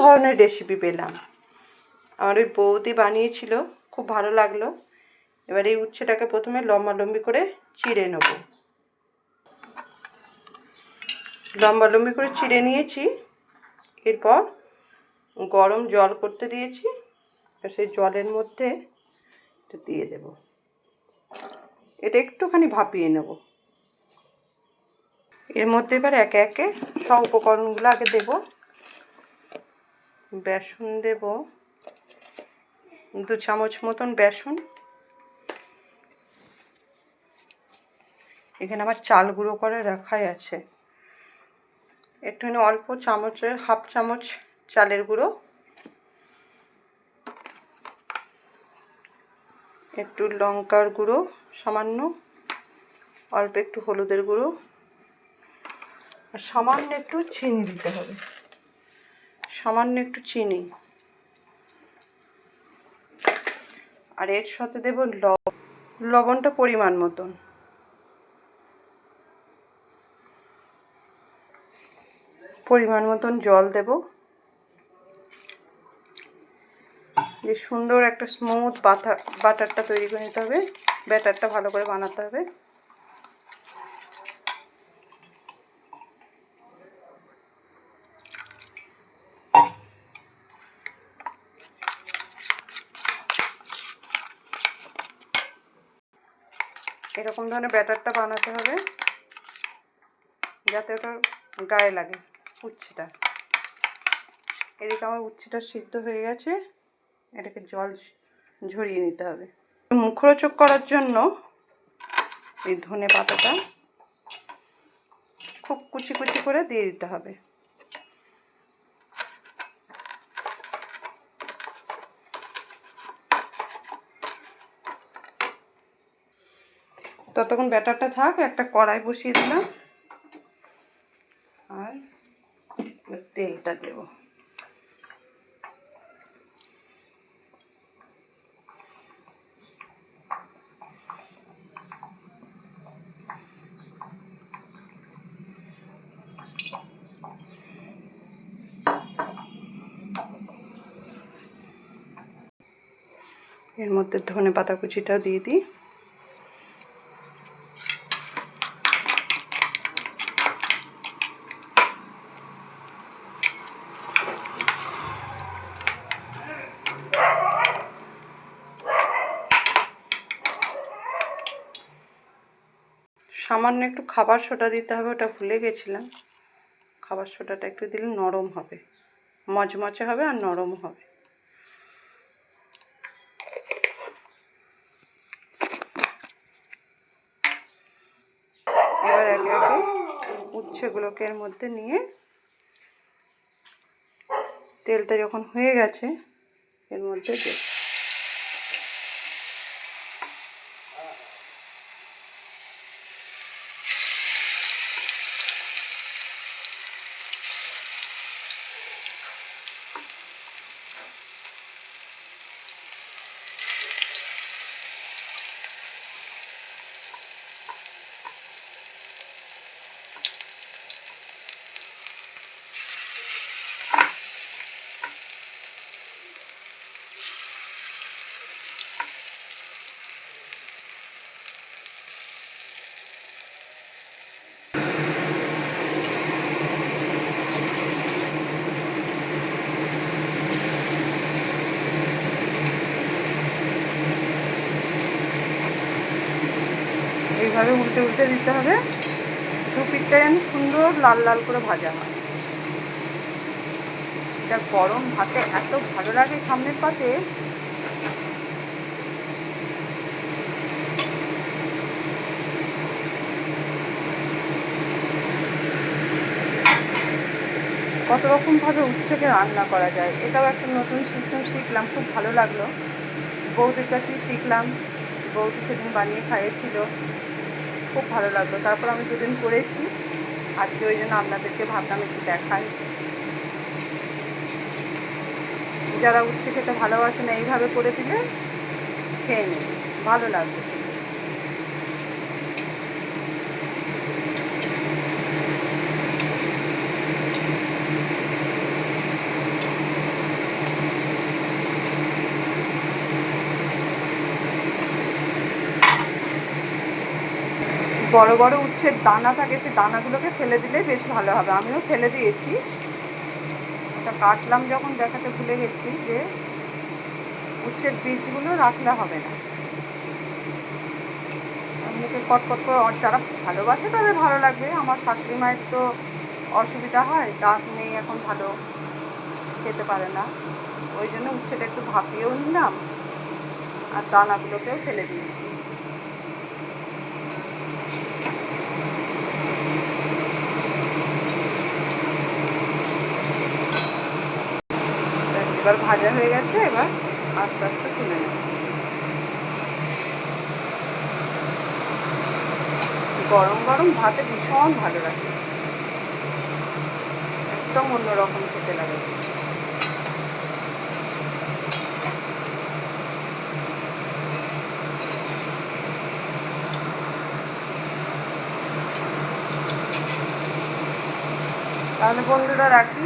ধরনের রেসিপি পেলাম। আমার ওই বৌদি বানিয়েছিল, খুব ভালো লাগলো। এবার এই উচ্ছেটাকে প্রথমে লম্বালম্বি করে চিড়ে নেব। লম্বালম্বি করে চিড়ে নিয়েছি। এরপর গরম জল করতে দিয়েছি, সেই জলের মধ্যে এটা দিয়ে দেব। এটা একটুখানি ভাপিয়ে নেব। এর মধ্যে এবার একে একে সব উপকরণগুলো আগে দেব। বেসন দেব 2 চামচ মতন বেসন। এখানে আবার চাল গুঁড়ো করে রাখাই আছে। একটুখানি অল্প চামচের 1/2 চামচ চালের গুঁড়ো, একটু লঙ্কার গুঁড়ো সামান্য, অল্প একটু হলুদের গুঁড়ো, আর সামান্য একটু চিনি দিতে হবে। সামান্য একটু চিনি। আর এর সাথে দেব লবণটা পরিমাণ মতন। পরিমাণ মতন জল দেব। যে সুন্দর একটা স্মুথ বাটারটা তৈরি করে নিতে হবে। ব্যাটারটা ভালো করে বানাতে হবে। এরকম ধরনের ব্যাটারটা বানাতে হবে যাতে ওটা গায়ে লাগে উচ্ছেটা। এদিকে আমার উচ্ছেটা সিদ্ধ হয়ে গেছে। এটাকে জল ঝরিয়ে নিতে হবে। মুখরোচক করার জন্য এই ধনে পাতাটা খুব কুচি কুচি করে দিয়ে দিতে হবে। ততক্ষণ ব্যাটারটা থাক। একটা কড়াই বসিয়ে দিলাম আর তেলটা দেব। এর মধ্যে ধনে পাতা কুচিটাও দিয়ে দিই। সামান্য একটু খাবার সোডা দিতে হবে, ওটা ভুলে গেছিলাম। খাবার সোডাটা একটু দিলে নরম হবে, মচমচে হবে আর নরম হবে। এবার একে একে উচ্ছেগুলোকে এর মধ্যে নিয়ে তেলটা যখন হয়ে গেছে এর মধ্যে দেব। এইভাবে উল্টে উল্টে দিতে হবে। দু পিঠটা যেন সুন্দর লাল লাল করে ভাজা হয়। এটা গরম ভাতে এত ভালো লাগে সামনের পাতে। কত রকমভাবে উচ্ছেকে রান্না করা যায়, এটাও একটা নতুন সিস্টেম শিখলাম, খুব ভালো লাগলো। বৌদির কাছেই শিখলাম, বৌদি সেদিন বানিয়ে খাইয়েছিল, খুব ভালো লাগলো। তারপর আমি দুদিন করেছি, আজকে ওই জন্য আপনাদেরকে ভাবলাম একটু দেখাই। যারা উচ্ছে খেতে ভালোবাসে না এইভাবে করে দিলে খেয়ে নেবে, ভালো লাগবে। বড় বড় উচ্ছের দানা থাকে, সেই দানাগুলোকে ফেলে দিলেই বেশ ভালো হবে। আমিও ফেলে দিয়েছি। ওটা কাটলাম যখন দেখাতে ভুলে গেছি যে উচ্ছের বীজগুলো রাখলে হবে না। মুখে কটকট করে, যারা ভালোবাসে তাদের ভালো লাগবে। আমার শাশুড়ি মায়ের তো অসুবিধা হয়, দাঁত নেই এখন, ভালো খেতে পারে না। ওই জন্য উচ্ছেটা একটু ভাপিয়েও নিলাম আর দানাগুলোকেও ফেলে দিয়েছি। এবার ভাজা হয়ে গেছে, এবার আস্তে আস্তে তুলে নেব। গরম গরম ভাতে ভীষণ ভালো লাগে, একদম অন্যরকম খেতে লাগে। তাহলে বন্ধুরা রাখি।